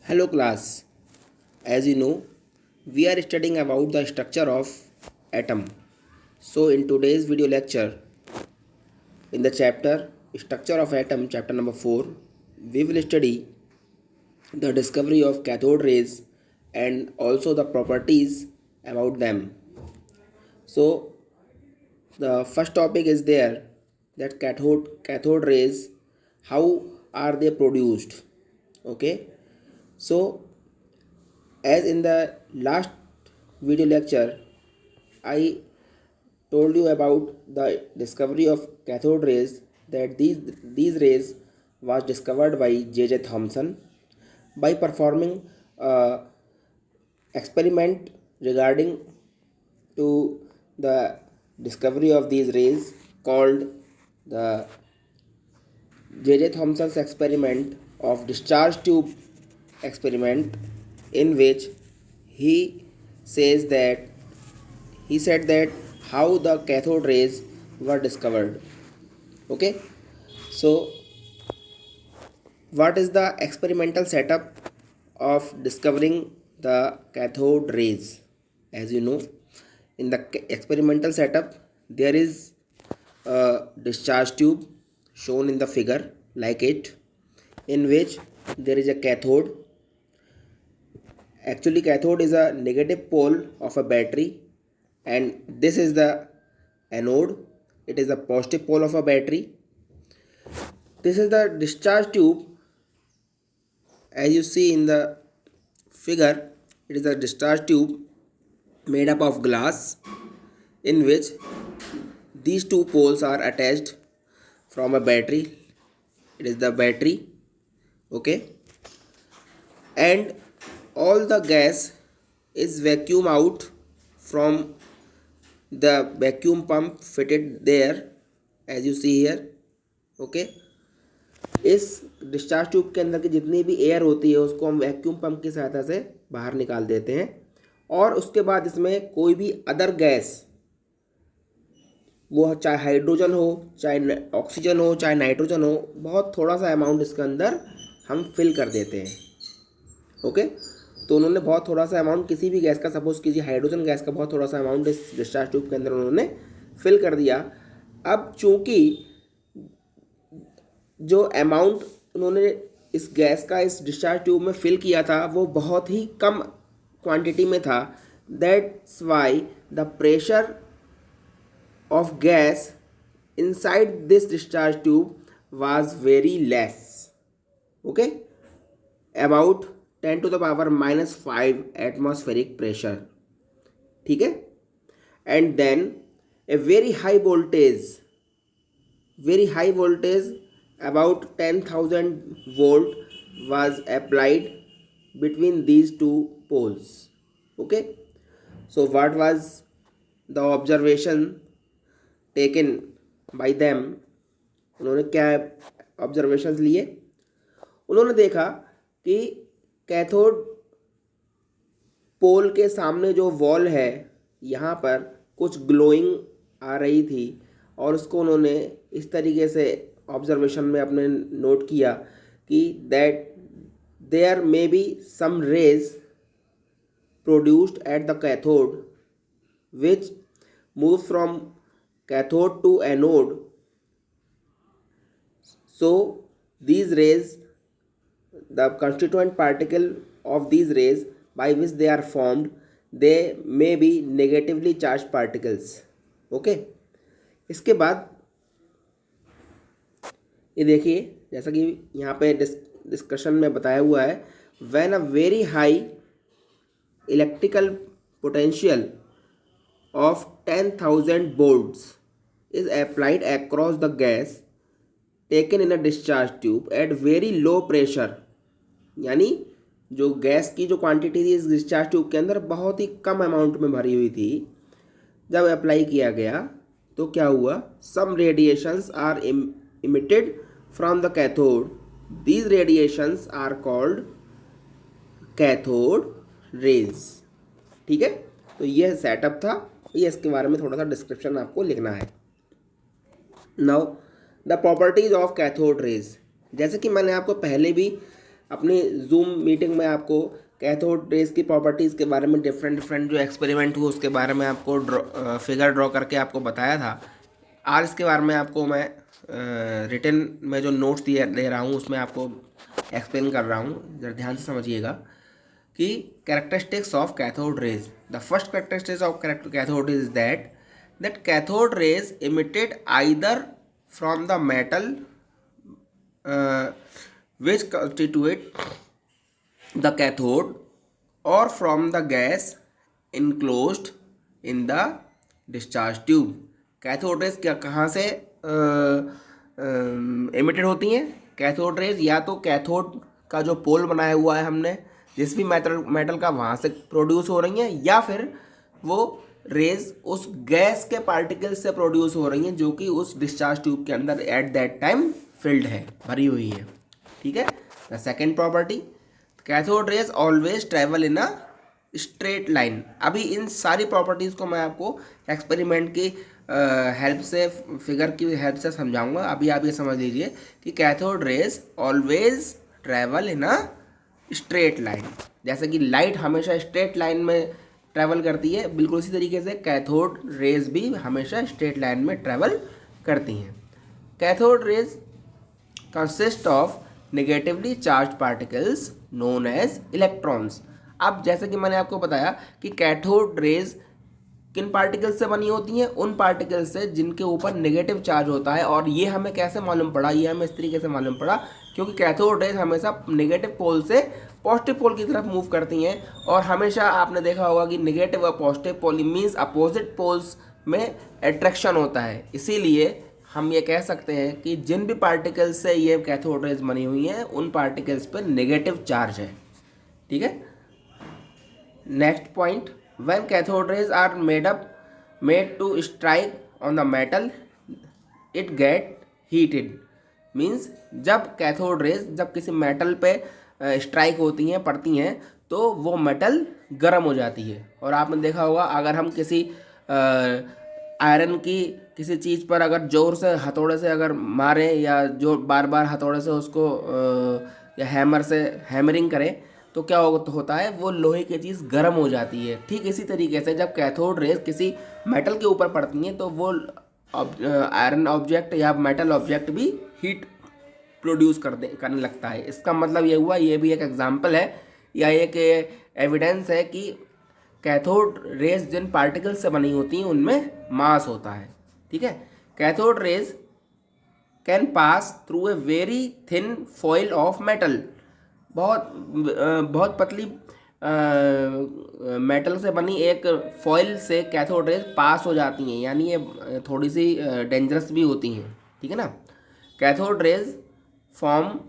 Hello class. As you know, we are studying about the structure of atom. So in today's video lecture, in the chapter Structure of Atom, chapter number 4, we will study the discovery of cathode rays and also the properties about them. So the first topic is there, that cathode rays, how are they produced? Okay. So as in the last video lecture, I told you about the discovery of cathode rays, that these rays was discovered by J.J. Thomson by performing experiment regarding to the discovery of these rays called the J.J. Thomson's experiment of discharge tube experiment, in which he says that he said that how the cathode rays were discovered. Okay, so what is the experimental setup of discovering the cathode rays? As you know, in the experimental setup, there is a discharge tube shown in the figure like it, in which there is a cathode. Actually, cathode is a negative pole of a battery, and this is the anode. It is the positive pole of a battery. This is the discharge tube. As you see in the figure, it is a discharge tube made up of glass, in which these two poles are attached from a battery. It is the battery. Okay, and all the gas is vacuum out from the vacuum pump fitted there, as you see here. Okay, इस discharge tube के अंदर की जितनी भी air होती है उसको हम वैक्यूम पंप की सहायता से बाहर निकाल देते हैं, और उसके बाद इसमें कोई भी अदर गैस, वो चाहे हाइड्रोजन हो, चाहे ऑक्सीजन हो, चाहे नाइट्रोजन हो, बहुत थोड़ा सा अमाउंट इसके अंदर हम फिल कर देते हैं. ओके, तो उन्होंने बहुत थोड़ा सा अमाउंट किसी भी गैस का, सपोज कीजिए हाइड्रोजन गैस का बहुत थोड़ा सा अमाउंट इस डिस्चार्ज ट्यूब के अंदर उन्होंने फिल कर दिया. अब चूंकि जो अमाउंट उन्होंने इस गैस का इस डिस्चार्ज ट्यूब में फिल किया था वो बहुत ही कम क्वांटिटी में था, that's why the pressure of gas inside this discharge tube was very less. Okay, about 10 to the power minus 5 atmospheric pressure. ठीक है, and then a very high voltage about 10,000 volt was applied between these two poles. Okay, so what was the observation taken by them? उन्होंने क्या observations लिए? उन्होंने देखा कि cathode पोल के सामने जो वॉल है यहाँ पर कुछ ग्लोइंग आ रही थी, और उसको उन्होंने इस तरीके से ऑब्जर्वेशन में अपने नोट किया कि that there may be some rays produced at the cathode which move from cathode to anode. So these rays, the constituent particle of these rays by which they are formed, they may be negatively charged particles. Okay, इसके बाद ये देखिए, जैसा कि यहाँ पे discussion में बताया हुआ है, when a very high electrical potential of 10,000 volts is applied across the gas taken in a discharge tube at very low pressure. यानी जो गैस की जो क्वांटिटी थी इस डिस्चार्ज ट्यूब के अंदर बहुत ही कम अमाउंट में भरी हुई थी, जब अप्लाई किया गया तो क्या हुआ? Some radiations are emitted from the cathode. These radiations are called cathode rays. ठीक है, तो यह सेटअप था, ये इसके बारे में थोड़ा सा डिस्क्रिप्शन आपको लिखना है. Now the properties of cathode rays, जैसे कि मैंने आपको पहले भी अपनी जूम मीटिंग में आपको कैथोड रेज की प्रॉपर्टीज़ के बारे में डिफरेंट जो एक्सपेरिमेंट हुए उसके बारे में आपको फिगर ड्रॉ करके आपको बताया था। आज इसके बारे में आपको मैं रिटन में जो नोट्स दे रहा हूँ उसमें आपको एक्सप्लेन कर रहा हूँ, जरा ध्यान से समझिएगा कि characteristics of cathode rays. The first characteristics of cathode rays is that cathode rays emitted either from the metal which constitute the cathode or from the gas enclosed in the discharge tube। Cathode rays क्या कहाँ से emitted होती हैं? Cathode raise या तो cathode का जो पोल बनाया हुआ है हमने जिस भी मेटल का वहाँ से प्रोड्यूस हो रही हैं, या फिर वो रेज उस गैस के पार्टिकल्स से प्रोड्यूस हो रही हैं जो कि उस डिस्चार्ज ट्यूब के अंदर एट दैट टाइम फिल्ड है, भरी हुई है। ठीक है। The second property, cathode rays always travel in a straight line. अभी इन सारी प्रॉपर्टीज़ को मैं आपको एक्सपेरिमेंट की हेल्प से, फिगर की हेल्प से समझाऊंगा। अभी आप ये समझ लीजिए कि cathode rays always travel in a straight line. जैसे कि लाइट हमेशा स्ट्रेट लाइन में ट्रैवल करती है, बिल्कुल उसी तरीके से कैथोड रेज भी हमेशा स्ट्रेट लाइन में ट्रैवल करती हैं। Cathode rays consist of negatively charge particles known as electrons. अब जैसे कि मैंने आपको बताया कि कैथोड रेज किन पार्टिकल्स से बनी होती हैं? उन पार्टिकल्स से जिनके ऊपर नेगेटिव चार्ज होता है। और ये हमें कैसे मालूम पड़ा? ये हमें इस तरीके से मालूम पड़ा क्योंकि कैथोड रेज हमेशा नेगेटिव पोल से पॉजिटिव पोल की तरफ मूव करती हैं। और हमेशा आपने देखा होगा कि नेगेटिव और positive pole means opposite poles में अट्रैक्शन होता है। इसीलिए हम ये कह सकते हैं कि जिन भी पार्टिकल्स से ये कैथोड रेज बनी हुई हैं उन पार्टिकल्स पर नेगेटिव चार्ज है। ठीक है। Next point, when cathode rays are made to strike on the metal it get heated। Means जब कैथोड रेज जब किसी मेटल पे स्ट्राइक होती हैं, पड़ती हैं, तो वो मेटल गर्म हो जाती है। और आपने देखा होगा अगर हम किसी आयरन की किसी चीज़ पर अगर ज़ोर से हथौड़े से अगर मारें या जो बार बार हथौड़े से उसको या हैमर से हैमरिंग करें तो क्या होता है? वो लोहे की चीज़ गर्म हो जाती है। ठीक इसी तरीके से जब कैथोड रेज किसी मेटल के ऊपर पड़ती हैं तो वो आयरन ऑब्जेक्ट या मेटल ऑब्जेक्ट भी हीट प्रोड्यूस करने लगता है। इसका मतलब ये हुआ, ये भी एक एग्जांपल है या एक एविडेंस है कि कैथोड रेज जिन पार्टिकल्स से बनी होती हैं उनमें मास होता है। ठीक है। Cathode raise can pass through a very thin foil of metal. बहुत पतली मेटल से बनी एक फॉइल से कैथोड रेज पास हो जाती हैं, यानी ये थोड़ी सी डेंजरस भी होती हैं। ठीक है ना। Cathode rays form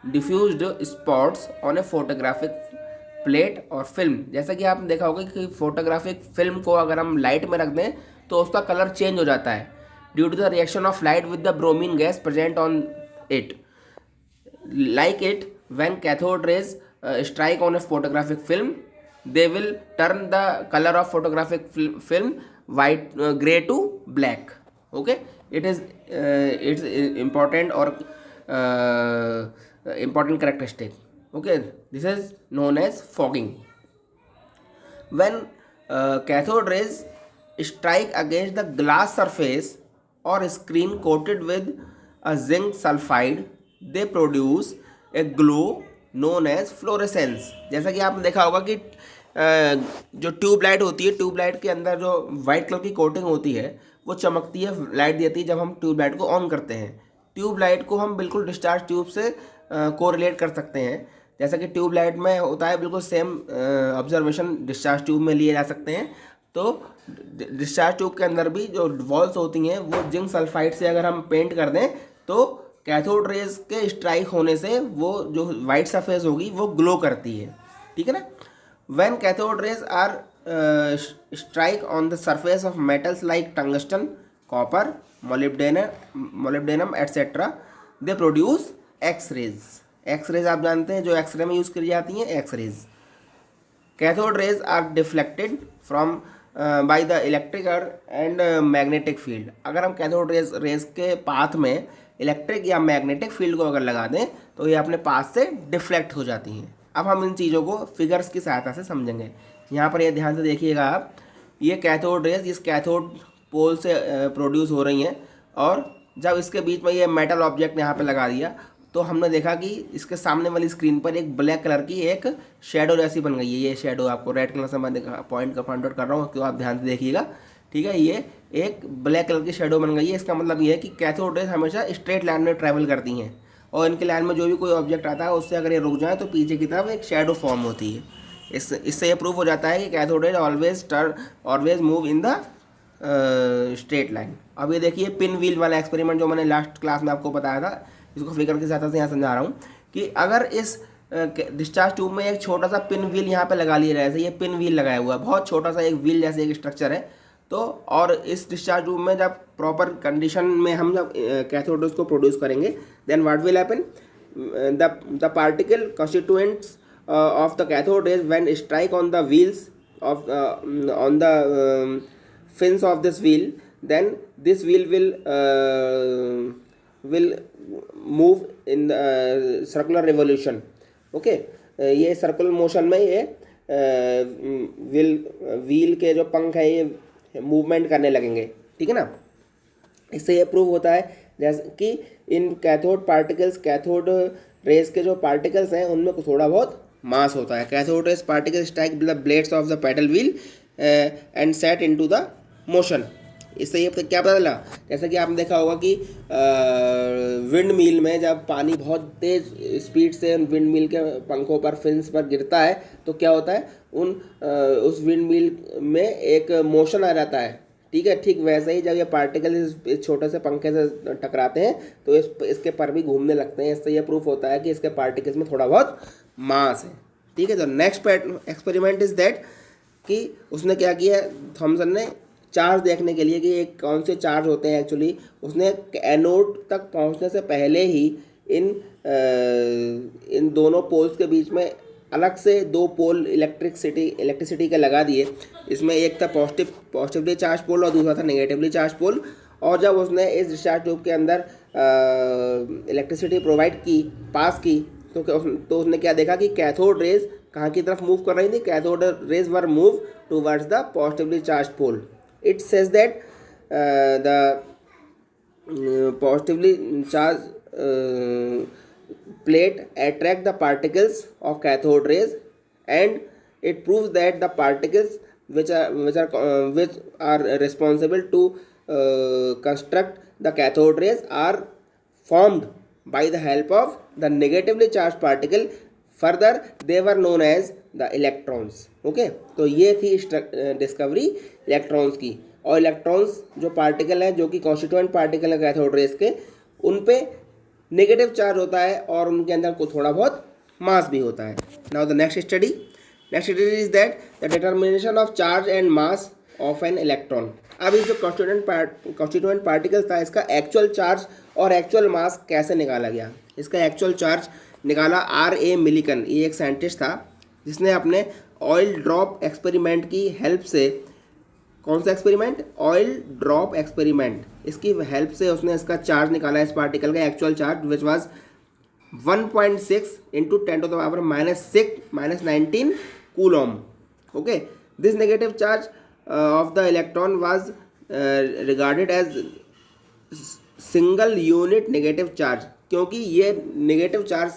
diffused spots on A photographic plate और फिल्म। जैसा कि आपने देखा होगा कि फोटोग्राफिक फिल्म को अगर हम लाइट में रख दें तो उसका कलर चेंज हो जाता है due to the reaction of light with the bromine gas present on it. Like it, when cathode rays strike on a photographic film, they will turn the color of photographic film white, gray to black. Okay, it's important or important characteristic. Okay, this is known as fogging. When cathode rays strike against the glass surface or screen coated with a zinc sulfide, they produce a glow known as fluorescence. जैसा कि आपने देखा होगा कि जो tubelight होती है, tubelight के अंदर जो वाइट कलर की कोटिंग होती है वो चमकती है, लाइट देती है जब हम ट्यूबलाइट को ऑन करते हैं। ट्यूबलाइट को हम बिल्कुल डिस्चार्ज ट्यूब से कोरिलेट कर सकते हैं। जैसा कि ट्यूबलाइट में होता है, बिल्कुल सेम ऑब्जर्वेशन डिस्चार्ज ट्यूब में लिए जा सकते हैं। तो डिस्चार्ज ट्यूब के अंदर भी जो वॉल्स होती हैं वो जिंक सल्फाइड से अगर हम पेंट कर दें तो कैथोड रेज के स्ट्राइक होने से वो जो वाइट सरफेस होगी वो ग्लो करती है। ठीक है ना। When cathode rays are strike on the surface of metals like tungsten, copper, molybdenum etcetera, they produce X rays. X rays आप जानते हैं जो एक्सरे में यूज़ करी जाती हैं, X rays. Cathode rays are deflected from by the electric and magnetic field. अगर हम कैथोड रेज के पाथ में इलेक्ट्रिक या मैग्नेटिक फील्ड को अगर लगा दें तो ये अपने पाथ से डिफ्लेक्ट हो जाती हैं। अब हम इन चीज़ों को फिगर्स की सहायता से समझेंगे। यहाँ पर ये ध्यान से देखिएगा आप, ये कैथोड रेज इस कैथोड पोल से प्रोड्यूस हो रही हैं, और जब इसके बीच में ये मेटल ऑब्जेक्ट यहाँ पे लगा दिया तो हमने देखा कि इसके सामने वाली स्क्रीन पर एक ब्लैक कलर की एक शेडो जैसी बन गई है। ये शेडो आपको रेड कलर से मैं पॉइंट का पॉइंट आउट कर रहा हूँ, क्यों आप ध्यान से देखिएगा, ठीक है। ये एक ब्लैक कलर की शेडो बन गई है। इसका मतलब ये है कि कैथोड रेज हमेशा स्ट्रेट लाइन में ट्रैवल करती हैं, और इनके लाइन में जो भी कोई ऑब्जेक्ट आता है उससे अगर ये रुक जाए तो पीछे की तरफ एक शेडो फॉर्म होती है। इससे ये प्रूव हो जाता है कि cathode rays always move in the straight line. अब ये देखिए पिन व्हील वाला एक्सपेरिमेंट जो मैंने लास्ट क्लास में आपको बताया था, इसको फिगर के साथ यहाँ समझा रहा हूँ कि अगर इस डिस्चार्ज ट्यूब में एक छोटा सा पिन व्हील यहाँ पे लगा लिया जाए, जैसे ये पिन व्हील लगाया हुआ है, बहुत छोटा सा एक व्हील जैसे एक स्ट्रक्चर है, तो और इस डिस्चार्ज ट्यूब में जब प्रॉपर कंडीशन में हम जब कैथोड रेज को प्रोड्यूस करेंगे, then what will happen, the particle constituents of the cathode rays when strike on the wheels of on the fins of this wheel, then this wheel will move in the circular revolution. Okay, ये circular motion में ये wheel के जो पंख है ये movement करने लगेंगे, ठीक है ना। इससे ये प्रूव होता है जैसे कि इन कैथोड रेस के जो पार्टिकल्स हैं उनमें थोड़ा बहुत मास होता है। Cathode rays particle strike the blades of the paddle wheel and set into the motion. इससे ये क्या पता चला, जैसा कि आपने देखा होगा कि विंड मिल में जब पानी बहुत तेज़ स्पीड से विंड मिल के पंखों पर फिन्स पर गिरता है तो क्या होता है, उस विंड मिल में एक मोशन आ जाता है, ठीक है। ठीक वैसे ही जब ये पार्टिकल इस छोटे से पंखे से टकराते हैं तो इसके पर भी घूमने लगते हैं। इससे ये प्रूफ होता है कि इसके पार्टिकल्स में थोड़ा बहुत मास है, ठीक है। तो नेक्स्ट एक्सपेरिमेंट इज दैट कि उसने क्या किया, थॉमसन ने चार्ज देखने के लिए कि एक कौन से चार्ज होते हैं एक्चुअली, उसने एनोड तक पहुंचने से पहले ही इन दोनों पोल्स के बीच में अलग से दो पोल इलेक्ट्रिसिटी के लगा दिए। इसमें एक था पॉजिटिवली चार्ज पोल और दूसरा था नेगेटिवली चार्ज पोल। और जब उसने इस डिस्चार्ज ट्यूब के अंदर इलेक्ट्रिसिटी प्रोवाइड की, पास की, तो उसने क्या देखा कि कैथोड रेज कहाँ की तरफ मूव कर रही थी, cathode rays were move towards the positively charge pole. It says that the positively charged plate attract the particles of cathode rays, and it proves that the particles which are responsible to construct the cathode rays are formed by the help of the negatively charged particle. Further they were known as the electrons. Okay, तो ये थी discovery electrons की। और electrons जो particle हैं, जो कि constituent particle है कैथोड रेज के, उन पे नेगेटिव चार्ज होता है और उनके अंदर को थोड़ा बहुत मास भी होता है। Now the next study is that the determination of charge and mass of an electron. अब इस जो कॉन्स्टिट्यूएंट पार्टिकल था, इसका एक्चुअल चार्ज और एक्चुअल मास कैसे निकाला गया। इसका एक्चुअल चार्ज निकाला R.A. मिलिकन, ये एक साइंटिस्ट था जिसने अपने ऑयल ड्रॉप एक्सपेरिमेंट की हेल्प से, कौन सा एक्सपेरिमेंट, ऑयल ड्रॉप एक्सपेरिमेंट, इसकी हेल्प से उसने इसका चार्ज निकाला, इस पार्टिकल का actual charge which was 1.6 into 10⁻⁻⁻ 19 coulomb. Okay, this negative charge of the electron was regarded as single unit negative charge, क्योंकि ये नेगेटिव चार्ज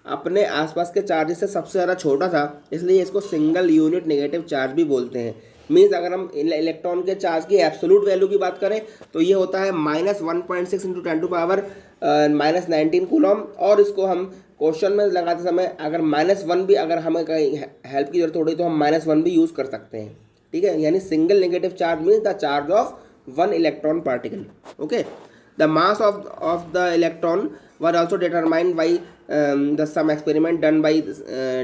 अपने आसपास के चार्ज से सबसे ज़्यादा छोटा था, इसलिए इसको सिंगल यूनिट नेगेटिव चार्ज भी बोलते हैं। मीन्स अगर हम इलेक्ट्रॉन के चार्ज की एब्सोल्यूट वैल्यू की बात करें तो ये होता है -1.6 इंटू 10⁻⁻19 कूलॉम। और इसको हम क्वेश्चन में लगाते समय अगर -1 भी, अगर हमें कहीं हेल्प की जरूरत हो रही तो हम -1 भी यूज़ कर सकते हैं, ठीक है। यानी single negative charge means the charge of one electron particle. Okay, the mass of the electron was also determined by some experiment done by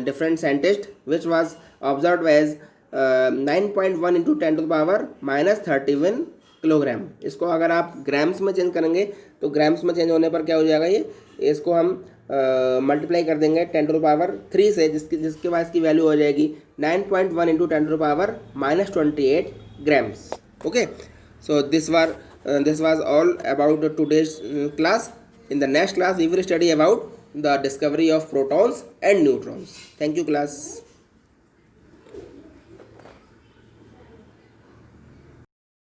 different scientists, which was observed as 9.1 into 10⁻⁻31 kilogram. इसको अगर आप grams में change करेंगे तो grams में change होने पर क्या हो जाएगा, ये इसको हम मल्टीप्लाई कर देंगे 10⁻³ से, जिसके बाद इसकी वैल्यू हो जाएगी 9.1 into 10⁻⁻28 grams. Okay, so this was all about today's class. In the next class we will study about the discovery of protons and neutrons. Thank you class.